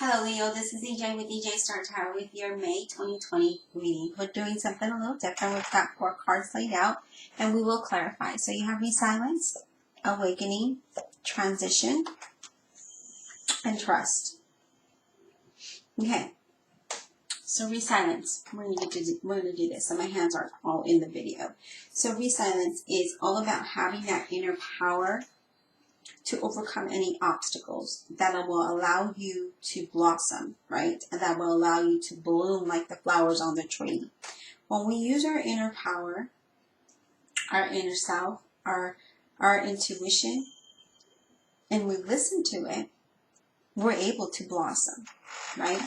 Hello Leo, this is EJ with EJ Star Tarot with your May 2020 reading. We're doing something a little different. We've got 4 cards laid out and we will clarify. So you have Resilience, Awakening, Transition, and Trust. Okay, so Resilience, we're going to do this. So my hands are all in the video. So Resilience is all about having that inner power to overcome any obstacles that will allow you to blossom, right? And that will allow you to bloom like the flowers on the tree. When we use our inner power, our inner self, our intuition, and we listen to it, we're able to blossom, right?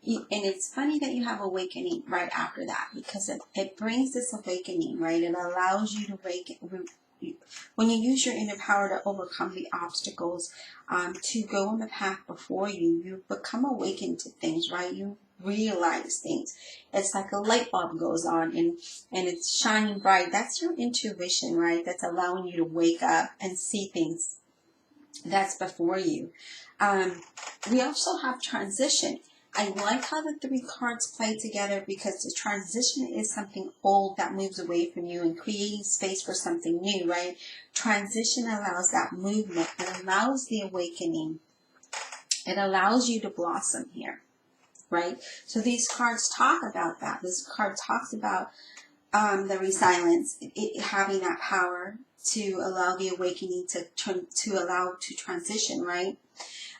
And it's funny that you have awakening right after that, because it brings this awakening, right? It allows you to when you use your inner power to overcome the obstacles, to go on the path before you, you become awakened to things, right? You realize things. It's like a light bulb goes on and it's shining bright. That's your intuition, right? That's allowing you to wake up and see things that's before you. We also have transition. I like how the 3 cards play together, because the transition is something old that moves away from you and creating space for something new, right? Transition allows that movement. It allows the awakening. It allows you to blossom here, right? So these cards talk about that. This card talks about the resilience, having that power to allow the awakening to allow to transition, right?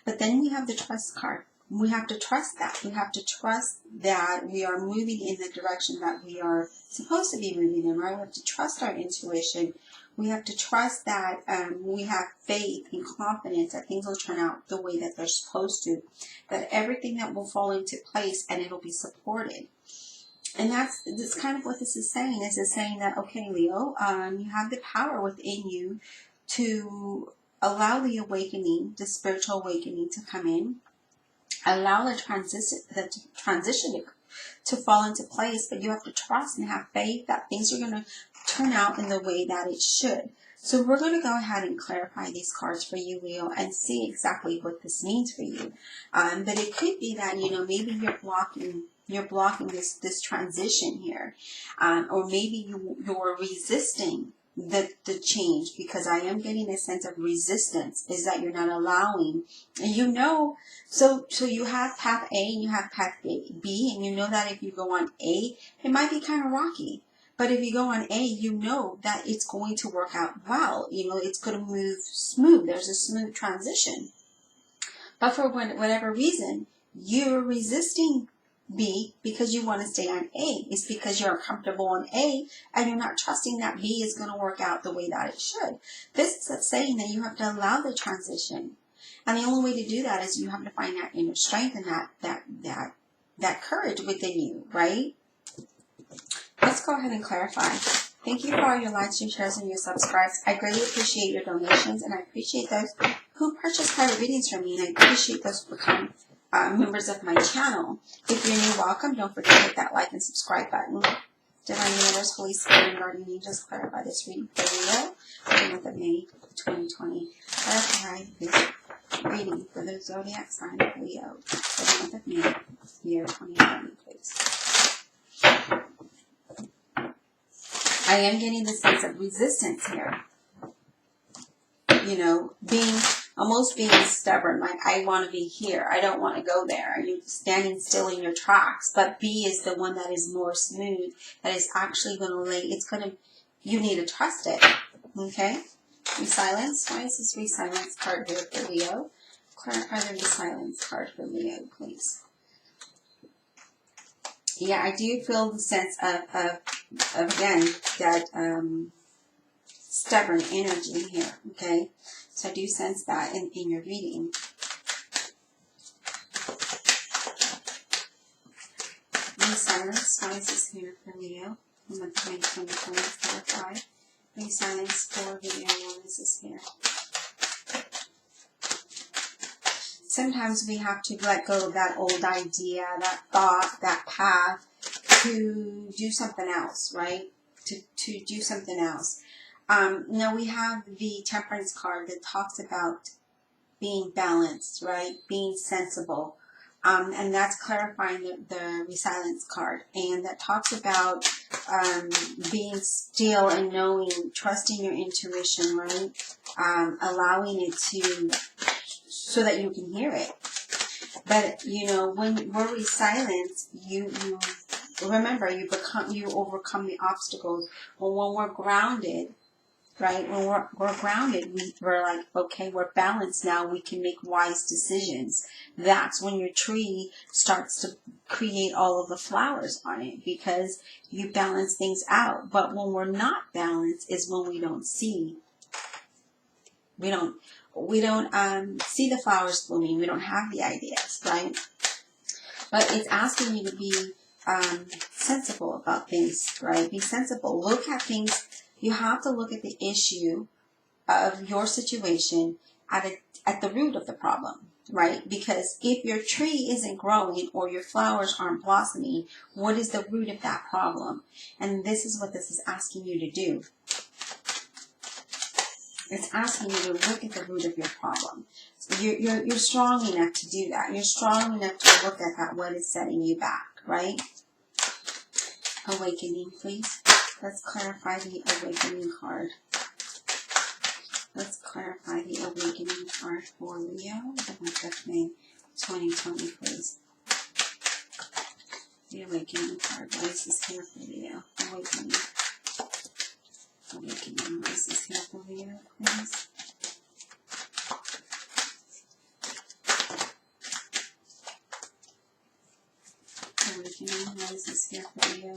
But then we have the trust card. We have to trust that. We have to trust that we are moving in the direction that we are supposed to be moving in, right? We have to trust our intuition. We have to trust that we have faith and confidence that things will turn out the way that they're supposed to, that everything that will fall into place and it'll be supported. And that's kind of what this is saying. This is saying that, okay, Leo, you have the power within you to allow the awakening, the spiritual awakening to come in. Allow the transition to fall into place, but you have to trust and have faith that things are going to turn out in the way that it should. So we're going to go ahead and clarify these cards for you, Leo, and see exactly what this means for you. But it could be that, maybe you're blocking this transition here, or maybe you're resisting the change, because I am getting a sense of resistance, is that you're not allowing, and so you have path A and you have path B, and you know that if you go on A, it might be kind of rocky. But if you go on A, you know that it's going to work out well. It's going to move smooth. There's a smooth transition. But for whatever reason, you're resisting B because you want to stay on A. It's because you're comfortable on A and you're not trusting that B is going to work out the way that it should. This is saying that you have to allow the transition. And the only way to do that is you have to find that inner strength and that courage within you, right? Let's go ahead and clarify. Thank you for all your likes, your shares, and your subscribes. I greatly appreciate your donations, and I appreciate those who purchase private readings from me, and I appreciate those who become members of my channel. If you're new, welcome. Don't forget to hit that like and subscribe button. Divine Universe, Holy Spirit, and Guardian Angels, clarify this reading for Leo for the month of May 2020. Clarify this reading for the zodiac sign of Leo for the month of May, year 2020, please. I am getting the sense of resistance here. Being stubborn. Like, I want to be here. I don't want to go there. You're standing still in your tracks. But B is the one that is more smooth. That is actually going to you need to trust it. Okay? Resilience. Why is this resilience card here for Leo? Clarify the resilience card for Leo, please. Yeah, I do feel the sense of again, that stubborn energy here, okay? So I do sense that in your reading. Resilience, why is this here for Leo? In the 2020 Resilience for Leo, why is this here? Sometimes we have to let go of that old idea, that thought, that path, to do something else, right? To do something else. Now we have the Temperance card that talks about being balanced, right? Being sensible. And that's clarifying the resilience card. And that talks about being still and knowing, trusting your intuition, right? Allowing it to, so that you can hear it. But, you know, when we're resilient, you remember, you overcome the obstacles. Well, when we're grounded, right? When we're grounded, we're like, okay, we're balanced now. We can make wise decisions. That's when your tree starts to create all of the flowers on it, because you balance things out. But when we're not balanced is when we don't see. We don't see the flowers blooming. We don't have the ideas, right? But it's asking you to be sensible about things, right? Be sensible. Look at things. You have to look at the issue of your situation at the root of the problem, right? Because if your tree isn't growing or your flowers aren't blossoming, what is the root of that problem? And this is what this is asking you to do. It's asking you to look at the root of your problem. You're strong enough to do that. You're strong enough to look at that, what is setting you back, right? Awakening, please. Let's clarify the awakening card. Let's clarify the awakening card for Leo, the month of May 2020, please. The awakening card. What is this here for Leo? Awakening. Awakening. What is this here for Leo, please? Awakening. What is this here for Leo?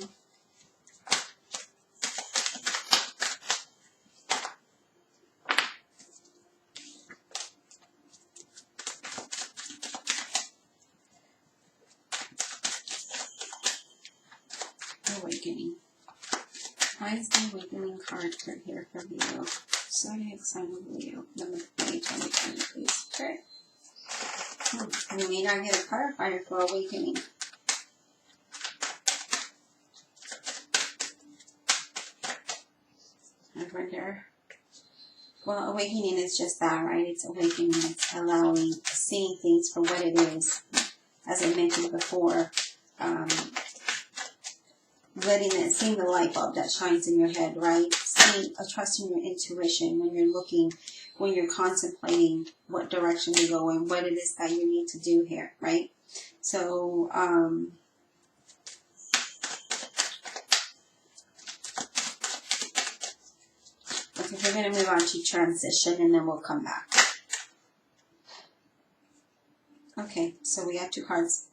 Awakening. Why is the awakening card for here for Leo? Zodiac sign of Leo, number 2020, please. Okay. We may not get a clarifier for awakening. I wonder. Well, awakening is just that, right? It's awakening. It's allowing, seeing things for what it is. As I mentioned before, seeing the light bulb that shines in your head, right? Trusting your intuition when you're looking, when you're contemplating what direction to go and what it is that you need to do here, right? So, okay, we're going to move on to transition and then we'll come back. Okay, so we have two cards.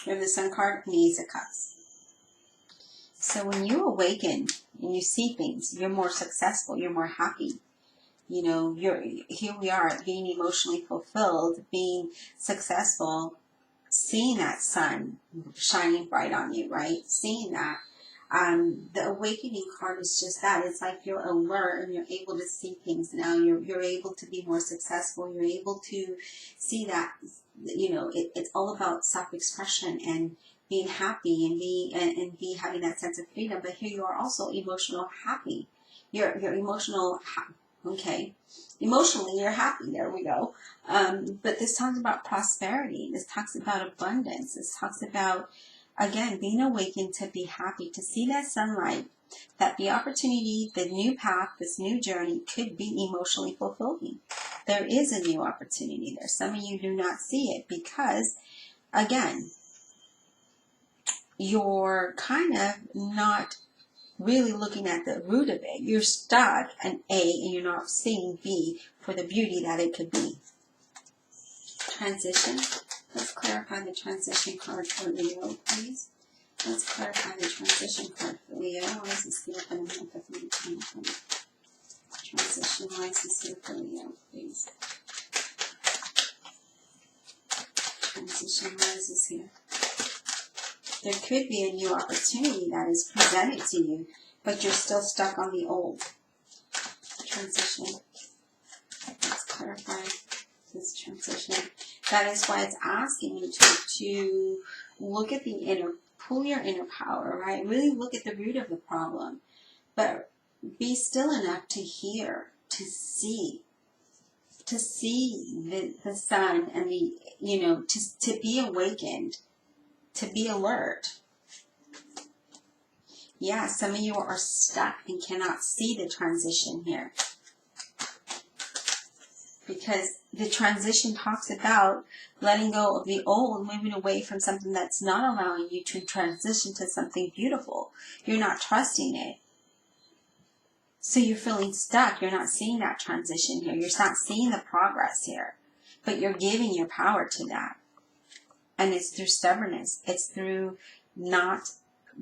We have the Sun card and the Ace of Cups. So when you awaken and you see things, you're more successful, you're more happy. You know, here we are being emotionally fulfilled, being successful, seeing that sun shining bright on you, right? Seeing that. The awakening card is just that. It's like you're alert and you're able to see things now. You're able to be more successful. You're able to see that, you know, it's all about self-expression and being happy and having that sense of freedom. But here you are also emotional happy. You're emotional, okay. Emotionally, you're happy. There we go. But this talks about prosperity. This talks about abundance. This talks about, again, being awakened to be happy, to see that sunlight, that the opportunity, the new path, this new journey could be emotionally fulfilling. There is a new opportunity there. Some of you do not see it because, again, you're kind of not really looking at the root of it. You're stuck at A and you're not seeing B for the beauty that it could be. Transition. Let's clarify the transition card for Leo, please. Let's clarify the transition card for Leo. Why is this here for the month of May 2020? Transition. Why is this here for Leo, please? Transition. Why is this here? There could be a new opportunity that is presented to you, but you're still stuck on the old. Transition. Let's clarify this transition. That is why it's asking you to look at the inner, pull your inner power, right? Really look at the root of the problem, but be still enough to hear, to see, to see the sun and the, to be awakened, to be alert. Yeah, some of you are stuck and cannot see the transition here. Because the transition talks about letting go of the old, moving away from something that's not allowing you to transition to something beautiful. You're not trusting it. So you're feeling stuck. You're not seeing that transition here. You're not seeing the progress here. But you're giving your power to that. And it's through stubbornness. It's through not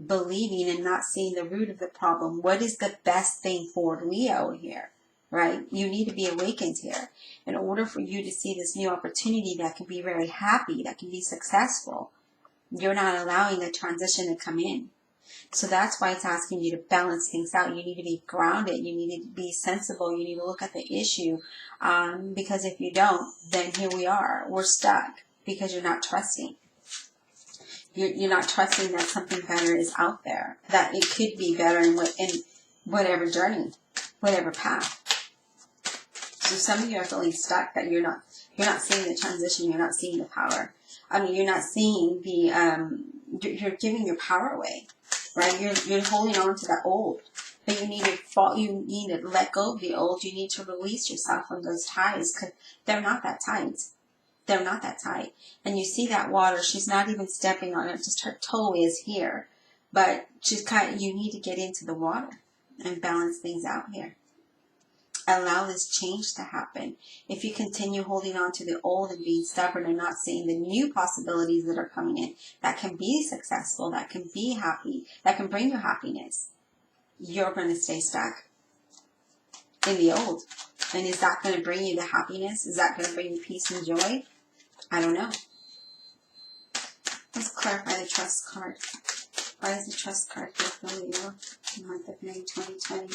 believing and not seeing the root of the problem. What is the best thing for Leo here? Right? You need to be awakened here. In order for you to see this new opportunity that can be very happy, that can be successful, you're not allowing the transition to come in. So that's why it's asking you to balance things out. You need to be grounded. You need to be sensible. You need to look at the issue. Because if you don't, then here we are. We're stuck because you're not trusting. You're not trusting that something better is out there. That it could be better in whatever journey, whatever path. So some of you are feeling stuck that you're not seeing the transition. You're not seeing the power. I mean, you're not seeing the, you're giving your power away, right? You're holding on to that old, but you need to let go of the old. You need to release yourself from those ties because they're not that tight. They're not that tight. And you see that water, she's not even stepping on it, just her toe is here. But you need to get into the water and balance things out here. Allow this change to happen. If you continue holding on to the old and being stubborn and not seeing the new possibilities that are coming in, that can be successful, that can be happy, that can bring you happiness, you're going to stay stuck in the old. And is that going to bring you the happiness? Is that going to bring you peace and joy? I don't know. Let's clarify the trust card. Why is the trust card here for Leo in the month of May 2020?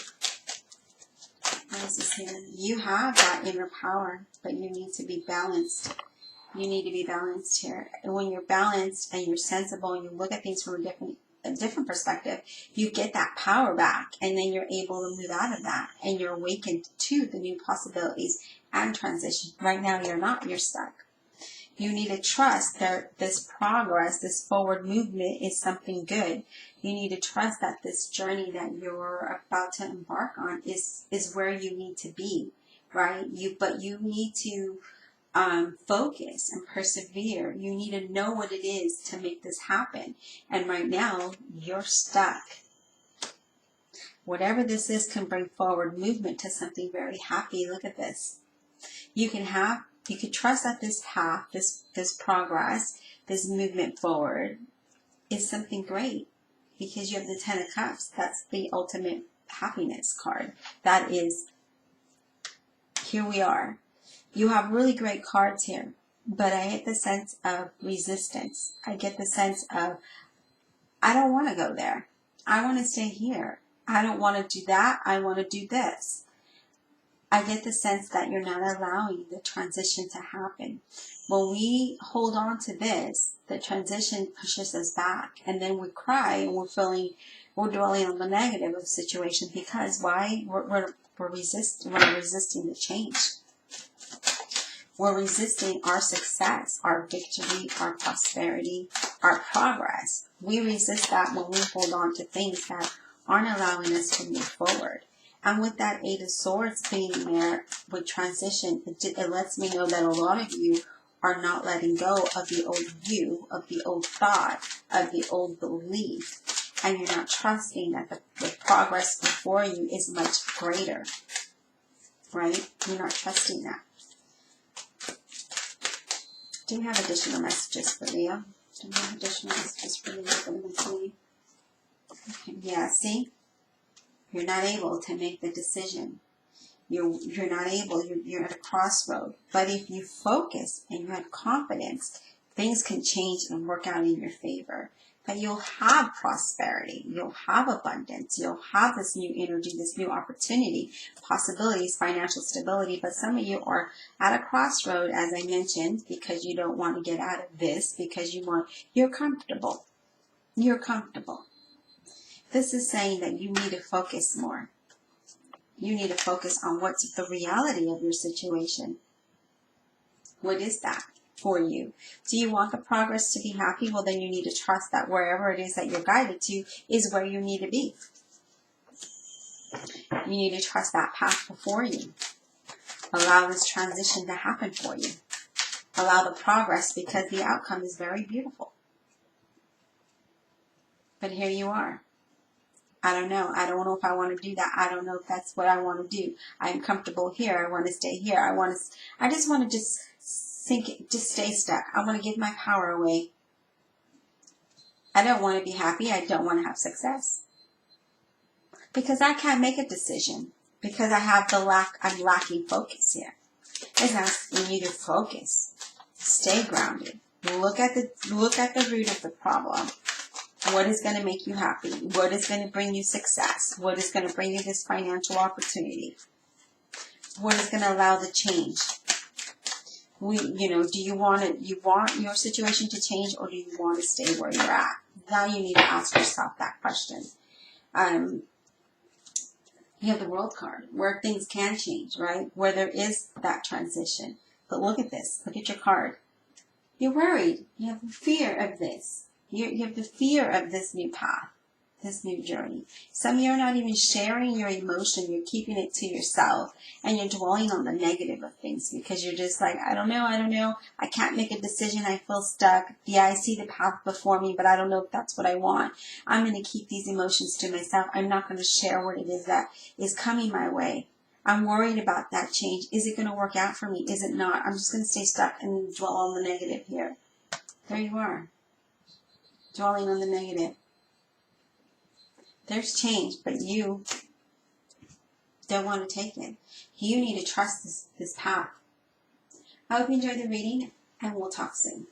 What is this here? You have that inner power, but you need to be balanced. You need to be balanced here. And when you're balanced and you're sensible and you look at things from a different perspective, you get that power back, and then you're able to move out of that, and you're awakened to the new possibilities and transition. Right now, you're not. You're stuck. You need to trust that this progress, this forward movement is something good. You need to trust that this journey that you're about to embark on is where you need to be, right? But you need to focus and persevere. You need to know what it is to make this happen. And right now, you're stuck. Whatever this is can bring forward movement to something very happy. Look at this. You can trust that this path, this progress, this movement forward is something great, because you have the Ten of Cups. That's the ultimate happiness card. That is, here we are. You have really great cards here, but I get the sense of resistance. I get the sense of, I don't want to go there. I want to stay here. I don't want to do that. I want to do this. I get the sense that you're not allowing the transition to happen. When we hold on to this, the transition pushes us back, and then we cry and we're dwelling on the negative of the situation, because why? We're resisting the change. We're resisting our success, our victory, our prosperity, our progress. We resist that when we hold on to things that aren't allowing us to move forward. And with that Eight of Swords being there with transition, it lets me know that a lot of you are not letting go of the old you, of the old thought, of the old belief. And you're not trusting that the progress before you is much greater. Right? You're not trusting that. Do we have additional messages for Leo? Do we have additional messages for Leo for the month? Okay. Yeah, see? You're not able to make the decision. You're not able, you're at a crossroad. But if you focus and you have confidence, things can change and work out in your favor. But you'll have prosperity. You'll have abundance. You'll have this new energy, this new opportunity, possibilities, financial stability. But some of you are at a crossroad, as I mentioned, because you don't want to get out of this, because you're comfortable. You're comfortable. This is saying that you need to focus more. You need to focus on what's the reality of your situation. What is that for you? Do you want the progress to be happy? Well, then you need to trust that wherever it is that you're guided to is where you need to be. You need to trust that path before you. Allow this transition to happen for you. Allow the progress, because the outcome is very beautiful. But here you are. I don't know. I don't know if I want to do that. I don't know if that's what I want to do. I'm comfortable here. I want to stay here. I just want to just stay stuck. I want to give my power away. I don't want to be happy. I don't want to have success. Because I can't make a decision. Because I'm lacking focus here. It's asking you to focus. Stay grounded. Look at the root of the problem. What is going to make you happy? What is going to bring you success? What is going to bring you this financial opportunity? What is going to allow the change? Do you want your situation to change, or do you want to stay where you're at? Now you need to ask yourself that question. You have the World card, where things can change, right? Where there is that transition. But look at this. Look at your card. You're worried. You have the fear of this. You have the fear of this new path, this new journey. Some of you are not even sharing your emotion. You're keeping it to yourself, and you're dwelling on the negative of things because you're just like, I don't know. I can't make a decision. I feel stuck. Yeah, I see the path before me, but I don't know if that's what I want. I'm going to keep these emotions to myself. I'm not going to share what it is that is coming my way. I'm worried about that change. Is it going to work out for me? Is it not? I'm just going to stay stuck and dwell on the negative here. There you are. Dwelling on the negative. There's change, but you don't want to take it. You need to trust this path. I hope you enjoyed the reading, and we'll talk soon.